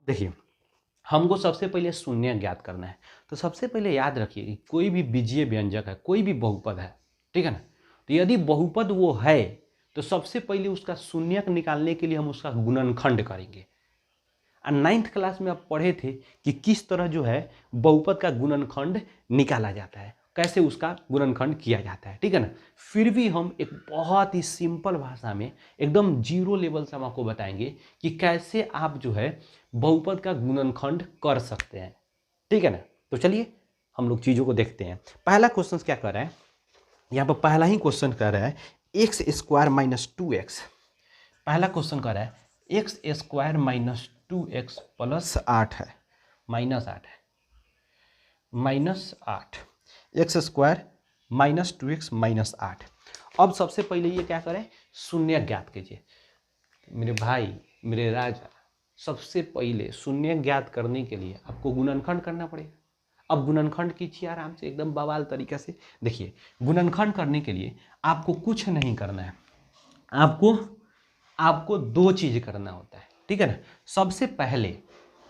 देखिए, हमको सबसे पहले शून्य ज्ञात करना है। तो सबसे पहले याद रखिए कि कोई भी बीजीय व्यंजक है, कोई भी बहुपद है, ठीक है ना। तो यदि बहुपद वो है तो सबसे पहले उसका शून्यक निकालने के लिए हम उसका गुणनखंड करेंगे। और 9th क्लास में आप पढ़े थे कि किस तरह जो है बहुपद का गुणनखंड निकाला जाता है, कैसे उसका गुणनखंड किया जाता है, ठीक है ना। फिर भी हम एक बहुत ही सिंपल भाषा में एकदम जीरो लेवल से हम आपको बताएंगे कि कैसे आप जो है बहुपद का गुणनखंड कर सकते हैं, ठीक है ना। तो चलिए हम लोग चीज़ों को देखते हैं। पहला क्वेश्चन क्या कर रहा है, यहाँ पर पहला ही क्वेश्चन कर रहा है एक्स स्क्वायर माइनस 2x। पहला क्वेश्चन कर रहा है x square minus 2x plus 8 है, -8 है, -8 एक्स स्क्वायर माइनस 2x -8। अब सबसे पहले ये क्या करें, शून्य ज्ञात कीजिए। मेरे भाई, मेरे राजा, सबसे पहले शून्य ज्ञात करने के लिए आपको गुणनखंड करना पड़ेगा। अब गुणनखंड कीजिए आराम से, एकदम बवाल तरीका से। देखिए, गुणनखंड करने के लिए आपको कुछ नहीं करना है, आपको दो चीज करना होता है, ठीक है ना। सबसे पहले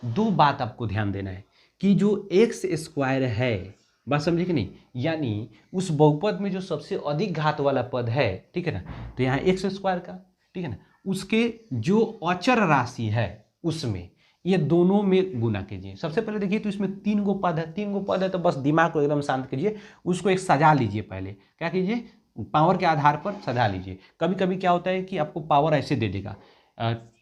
दो बात आपको ध्यान देना है कि जो एक्स स्क्वायर है, बात समझे कि नहीं, यानी उस बहुपद में जो सबसे अधिक घात वाला पद है, ठीक है ना, तो यहाँ एक्स स्क्वायर का, ठीक है ना, उसके जो अचर राशि है उसमें ये दोनों में गुना कीजिए। सबसे पहले देखिए, तो इसमें 3 गो पद है, 3 गो पद है, तो बस दिमाग को एकदम शांत कीजिए, उसको एक सजा लीजिए। पहले क्या कीजिए, पावर के आधार पर सजा लीजिए। कभी कभी क्या होता है कि आपको पावर ऐसे दे देगा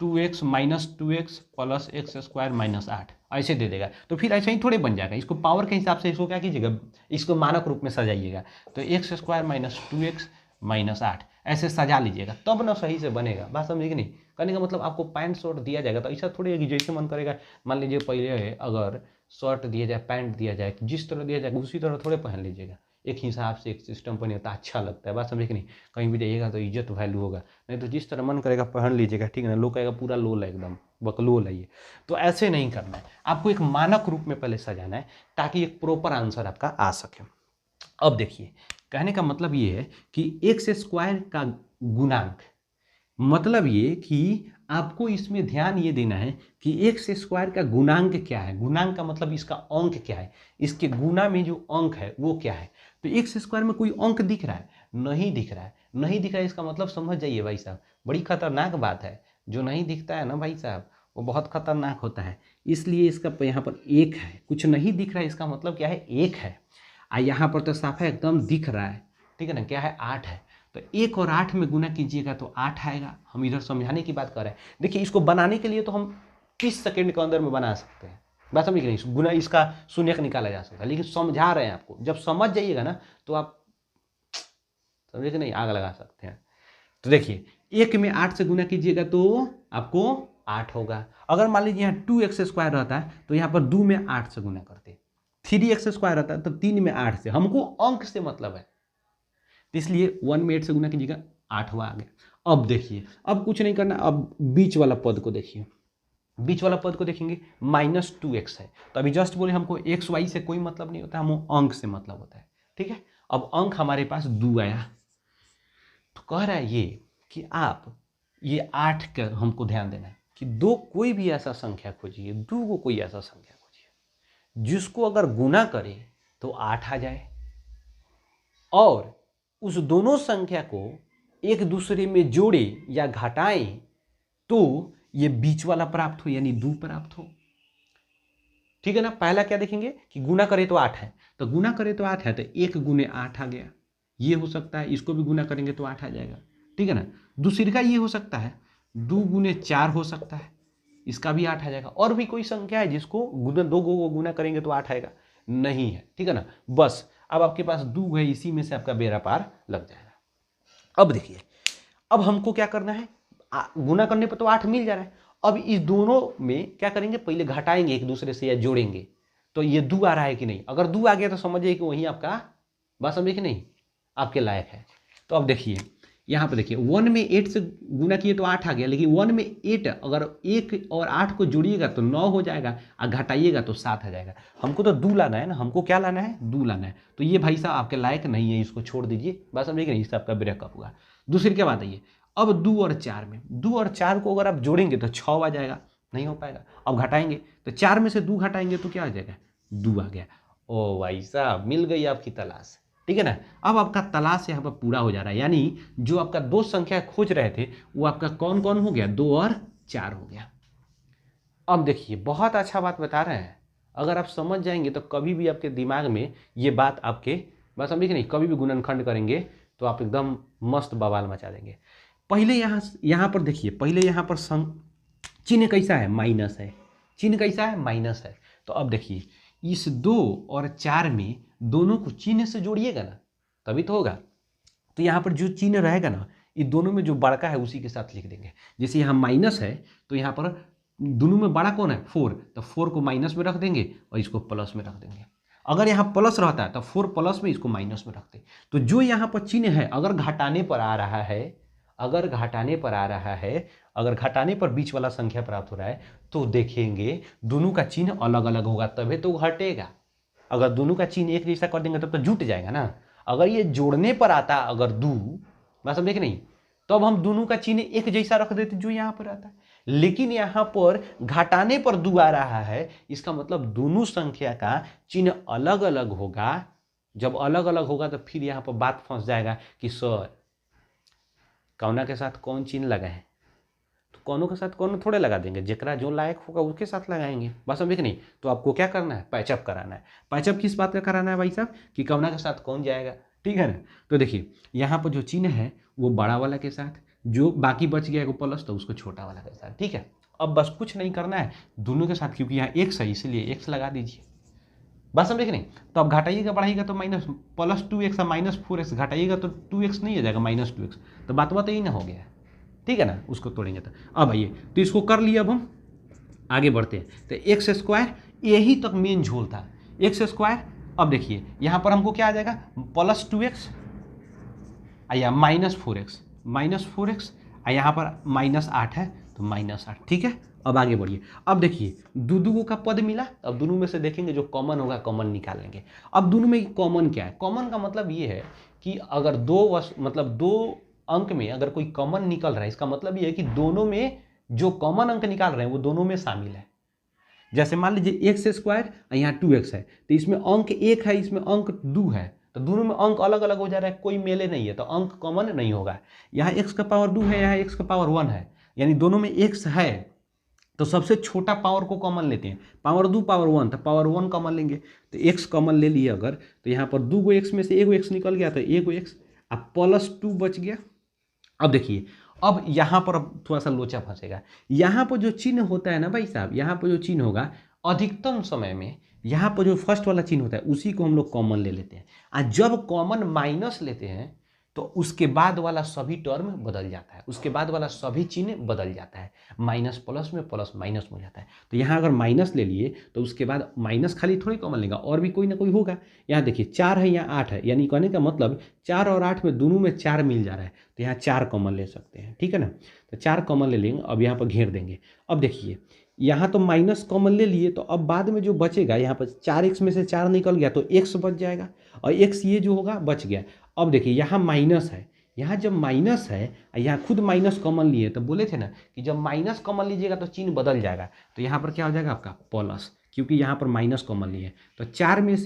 2x minus 2x plus x square -8 ऐसे दे देगा, तो फिर ऐसे ही थोड़े बन जाएगा। इसको पावर के हिसाब से इसको क्या कीजिएगा, इसको मानक रूप में सजाइएगा। तो एक्स स्क्वायर माइनस 2x -8 ऐसे सजा लीजिएगा, तब ना सही से बनेगा। बात समझिए कि नहीं। कहने का मतलब आपको पैंट शर्ट दिया जाएगा तो ऐसा थोड़ी है कि जैसे मन करेगा, मान लीजिए पहले अगर शर्ट दिया जाए, पैंट दिया जाए, जिस तरह दिया जाएगा उसी तरह थोड़े पहन लीजिएगा। एक हिसाब से एक सिस्टम पर नहीं होता, अच्छा लगता है। बात समझे कि नहीं। कहीं भी जाइएगा तो इज्जत वैल्यू होगा, नहीं तो जिस तरह मन करेगा पहन लीजिएगा, ठीक है ना। लोग कहेगा पूरा लोल है, एकदम बकलोल है ये। तो ऐसे नहीं करना है, आपको एक मानक रूप में पहले सजाना है ताकि एक प्रॉपर आंसर आपका आ सके। अब देखिए, कहने का मतलब ये है कि एक्स स्क्वायर का गुणांक, मतलब ये कि आपको इसमें ध्यान ये देना है कि एक्स स्क्वायर का गुणांक क्या है। गुणांक का मतलब इसका अंक क्या है, इसके गुना में जो अंक है वो क्या है। तो एक्स स्क्वायर में कोई अंक दिख रहा है, नहीं दिख रहा है, नहीं दिख रहा है, इसका मतलब समझ जाइए भाई साहब, बड़ी खतरनाक बात है। जो नहीं दिखता है ना भाई साहब, वो बहुत खतरनाक होता है। इसलिए इसका यहाँ पर एक है, कुछ नहीं दिख रहा है, इसका मतलब क्या है, एक है। यहाँ पर तो साफा एकदम दिख रहा है, ठीक है ना, क्या है, 8 है। तो 1 और 8 में गुना कीजिएगा तो 8 आएगा। हम इधर समझाने की बात कर रहे हैं। देखिए, इसको बनाने के लिए तो हम 30 सेकेंड के अंदर में बना सकते हैं। बात समझ नहीं, गुना इसका शून्यक निकाला जा सकता है, लेकिन समझा रहे हैं आपको। जब समझ जाइएगा ना तो आप समझे कि नहीं, आग लगा सकते हैं। तो देखिए, 1 में 8 से गुना कीजिएगा तो आपको 8 होगा। अगर मान लीजिए यहाँ 2x स्क्वायर रहता है तो यहाँ पर 2 में 8 से गुना करते, 3x स्क्वायर रहता है तो 3 में 8 से। हमको अंक से मतलब है, इसलिए 1 में 8 से गुना कीजिएगा, 8 आ गया। अब देखिए, अब कुछ नहीं करना, अब बीच वाला पद को देखिए। बीच वाला पद को देखेंगे, -2x है। तो अभी जस्ट बोले हमको एक्स वाई से कोई मतलब नहीं होता, हमको अंक से मतलब होता है, ठीक है। अब अंक हमारे पास 2 आया, तो कह रहा है ये कि आप ये 8 का हमको ध्यान देना है कि दो कोई भी ऐसा संख्या खोजिए, 2 को कोई ऐसा संख्या खोजिए जिसको अगर गुना करे तो 8 आ जाए, और उस दोनों संख्या को एक दूसरे में जोड़े या घटाएं तो ये बीच वाला प्राप्त हो, यानी 2 प्राप्त हो, ठीक है ना। पहला क्या देखेंगे कि गुना करे तो 8 है, तो गुना करे तो 8 है, तो 1 गुने 8 आ गया। ये हो सकता है, इसको भी गुना करेंगे तो 8 आ जाएगा, ठीक है ना। दूसरी का ये हो सकता है 2 गुने 4 हो सकता है, इसका भी 8 आ जाएगा। और भी कोई संख्या है जिसको गुना 2 को गुना करेंगे तो 8 आएगा, नहीं है, ठीक है ना। बस अब आपके पास 2 है, इसी में से आपका बेड़ा पार लग जाएगा। अब देखिए, अब हमको क्या करना है, गुना करने पर तो 8 मिल जा रहा है। अब इस दोनों में क्या करेंगे, पहले घटाएंगे एक दूसरे से या जोड़ेंगे। तो ये 2 आ रहा है कि नहीं, अगर 2 आ गया तो समझिए कि वही आपका, बात समझिए कि नहीं, आपके लायक है। तो अब देखिए, यहाँ पे देखिए 1 में 8 से गुना किए तो 8 आ गया, लेकिन 1 में 8 अगर 1 और 8 को जोड़िएगा तो 9 हो जाएगा, और घटाइएगा तो 7 आ जाएगा। हमको तो 2 लाना है ना, हमको क्या लाना है, 2 लाना है। तो ये भाई साहब आपके लायक नहीं है, इसको छोड़ दीजिए। बात समझिए कि नहीं, इससे आपका ब्रेकअप हुआ। दूसरी क्या बात है ये, अब 2 और 4 में, 2 और 4 को अगर आप जोड़ेंगे तो 6 आ जाएगा, नहीं हो पाएगा। अब घटाएंगे तो 4 में से 2 घटाएंगे तो क्या आ जाएगा, 2 आ गया। ओ भाई साहब, मिल गई आपकी तलाश, ठीक है ना। अब आपका तलाश यहाँ पर पूरा हो जा रहा है, यानी जो आपका दो संख्या खोज रहे थे वो आपका कौन कौन हो गया, 2 और 4 हो गया। अब देखिए बहुत अच्छा बात बता रहे हैं, अगर आप समझ जाएंगे तो कभी भी आपके दिमाग में ये बात आपके बस समझिए कि नहीं, कभी भी गुणनखंड करेंगे तो आप एकदम मस्त बवाल मचा देंगे। पहले यहाँ पर देखिए, पहले यहाँ पर चिन्ह कैसा है, माइनस है। चिन्ह कैसा है, माइनस है। तो अब देखिए इस 2 और 4 में दोनों को चिन्ह से जोड़िएगा ना तभी तो होगा। तो यहाँ पर जो चिन्ह रहेगा ना, ये दोनों में जो बड़का है उसी के साथ लिख देंगे। जैसे यहाँ माइनस है तो यहाँ पर दोनों में बड़ा कौन है, 4, तो 4 को माइनस में रख देंगे और इसको प्लस में रख देंगे। अगर यहाँ प्लस रहता है तो 4 प्लस में, इसको माइनस में रखते। तो जो यहाँ पर चिन्ह है अगर घटाने पर आ रहा है, अगर घटाने पर आ रहा है, अगर घटाने पर बीच वाला संख्या प्राप्त हो रहा है तो देखेंगे दोनों का चिन्ह अलग अलग होगा तभी तो घटेगा। अगर दोनों का चिन्ह एक जैसा कर देंगे तब तो जुट जाएगा ना। अगर ये जोड़ने पर आता अगर 2, बात समझे कि नहीं, तब हम दोनों का चिन्ह एक जैसा रख देते जो यहाँ पर आता है। लेकिन यहाँ पर घटाने पर 2 आ रहा है, इसका मतलब दोनों संख्या का चिन्ह अलग अलग होगा। जब अलग अलग होगा तो फिर यहाँ पर बात फंस जाएगा कि सर कौना के साथ कौन चिन्ह लगाए, तो कौनों के साथ कौन थोड़े लगा देंगे, जकरा जो लायक होगा उसके साथ लगाएंगे। बस समझे कि नहीं। तो आपको क्या करना है, पैचअप कराना है। पैचअप किस बात का कराना है भाई साहब, कि कौना के साथ कौन जाएगा, ठीक है ना। तो देखिए यहाँ पर जो चिन्ह है वो बड़ा वाला के साथ, जो बाकी बच गया वो प्लस तो उसको छोटा वाला के साथ, ठीक है। अब बस कुछ नहीं करना है दोनों के साथ, क्योंकि यहाँ एक्स है इसलिए एक्स लगा दीजिए। बस समझे कि नहीं। तो अब घटाइएगा बढ़ाइएगा तो माइनस प्लस 2x और माइनस 4x, घटाइएगा तो 2x नहीं हो जाएगा, माइनस 2x। तो बात यही ना हो गया, ठीक है ना। उसको तोड़ेंगे तो अब आइए, तो इसको कर लिया। अब हम आगे बढ़ते हैं। तो एक्स स्क्वायर यही तक मेन झोल था, एक्स स्क्वायर। अब देखिए यहाँ पर हमको क्या आ जाएगा, प्लस 2x या माइनस 4x यहाँ पर माइनस 8 है तो माइनस 8, ठीक है। अब आगे बढ़िए। अब देखिए दो का पद मिला, अब दोनों में से देखेंगे जो कॉमन होगा कॉमन निकाल लेंगे। अब दोनों में कॉमन क्या है, कॉमन का मतलब ये है कि अगर दो अंक में अगर कोई कॉमन निकल रहा है, इसका मतलब ये है कि दोनों में जो कॉमन अंक निकाल रहे हैं वो दोनों में शामिल है। जैसे मान लीजिए एक्स स्क्वायर यहाँ 2x है, तो इसमें अंक 1 है, इसमें अंक 2 है, तो दोनों में अंक अलग अलग हो जा रहा है, कोई मेले नहीं है, तो अंक कॉमन नहीं होगा। यहाँ x का पावर 2 है, यहाँ x का पावर 1 है, यानी दोनों में x है, तो सबसे छोटा पावर को कॉमन लेते हैं। पावर 2 पावर 1, तो पावर 1 कॉमन लेंगे, तो x कॉमन ले लिए अगर, तो यहाँ पर 2 x में से 1 x निकल गया, तो 1 x अब प्लस 2 बच गया। अब देखिए अब यहाँ पर अब थोड़ा सा लोचा फंसेगा। यहाँ पर जो चिन्ह होता है ना भाई साहब, यहाँ पर जो चिन्ह होगा अधिकतम समय में यहाँ पर जो फर्स्ट वाला चिन्ह होता है उसी को हम लोग कॉमन ले लेते हैं। और जब कॉमन माइनस लेते हैं तो उसके बाद वाला सभी टर्म बदल जाता है, उसके बाद वाला सभी चिन्ह बदल जाता है, माइनस प्लस में प्लस माइनस में हो जाता है। तो यहाँ अगर माइनस ले लिए तो उसके बाद माइनस खाली थोड़ी कॉमन लेगा, और भी कोई ना कोई होगा। यहाँ देखिए 4 है, यहाँ 8 है, यानी कहने का मतलब 4 और 8 में दोनों में 4 मिल जा रहा है, तो यहाँ 4 कॉमन ले सकते हैं, ठीक है ना। तो 4 कॉमन ले लेंगे, अब यहाँ पर घेर देंगे। अब देखिए यहाँ तो माइनस कॉमन ले लिए, तो अब बाद में जो बचेगा यहाँ पर 4x में से 4 निकल गया तो x बच जाएगा, और x ये जो होगा बच गया। अब देखिए यहाँ माइनस है, यहाँ जब माइनस है यहाँ खुद माइनस कॉमन लिए, तो बोले थे ना कि जब माइनस कॉमन लीजिएगा तो चिन्ह बदल जाएगा, तो यहाँ पर क्या हो जाएगा आपका प्लस, क्योंकि यहाँ पर माइनस कॉमन लिए। तो 8 में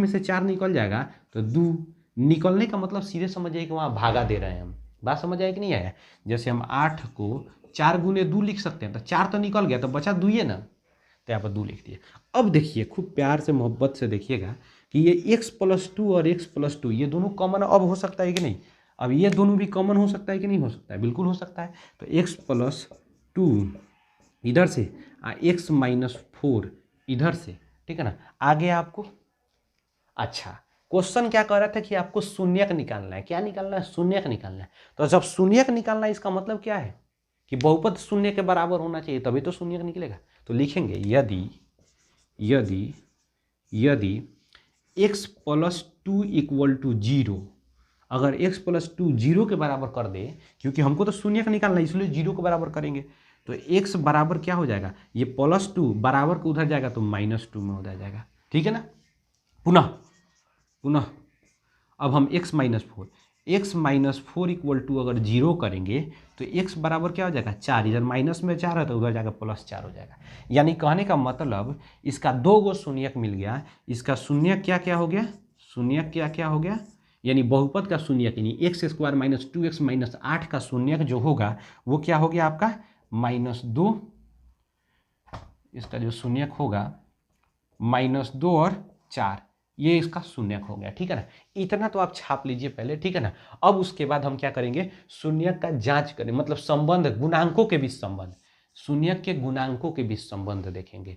से 4 निकल जाएगा, तो 2 निकलने का मतलब सीधे समझिए कि वहाँ भागा दे रहे हैं हम। बात समझ आए कि नहीं आया। जैसे हम 8 को 4 गुने 2 लिख सकते हैं, तो 4 तो निकल गया तो बचा 2 ही ना, तो यहाँ पर 2 लिख दिए। अब देखिए खूब प्यार से मोहब्बत से देखिएगा कि ये x + 2 और x + 2 ये दोनों कॉमन अब हो सकता है कि नहीं। अब ये दोनों भी कॉमन हो सकता है कि नहीं हो सकता है, बिल्कुल हो सकता है। तो x + 2 इधर से x - 4 इधर से, ठीक है ना। आगे आपको अच्छा क्वेश्चन क्या कह रहा था कि आपको शून्यक निकालना है। क्या निकालना है, शून्यक निकालना है। तो जब शून्यक निकालना है इसका मतलब क्या है कि बहुपद शून्य के बराबर होना चाहिए, तभी तो शून्यक निकलेगा। तो लिखेंगे यदि x + 2 = 0, अगर x + 2 0 के बराबर कर दे, क्योंकि हमको तो शून्यक निकालना है इसलिए 0 के बराबर करेंगे, तो x बराबर क्या हो जाएगा, ये +2 बराबर को उधर जाएगा तो -2 में उधर जाएगा, ठीक है ना। पुनः अब हम x - 4 x minus 4 equal to अगर 0 करेंगे तो x बराबर क्या हो जाएगा 4, इधर माइनस में 4 है तो उधर जाकर +4 हो जाएगा। यानी कहने का मतलब इसका 2 गो शून्यक मिल गया, इसका शून्यक क्या क्या हो गया, शून्यक क्या क्या हो गया, यानी बहुपद का शून्यक यानी x square minus 2x minus 8 का शून्यक जो होगा वो क्या हो गया आपका -2, इसका जो शून्यक होगा -2 और 4, ये इसका शून्यक हो गया। ठीक है ना, इतना तो आप छाप लीजिए पहले। ठीक है ना, अब उसके बाद हम क्या करेंगे, शून्यक का जांच करें, मतलब संबंध, गुणांकों के बीच संबंध, शून्यक के गुणांकों के बीच संबंध देखेंगे।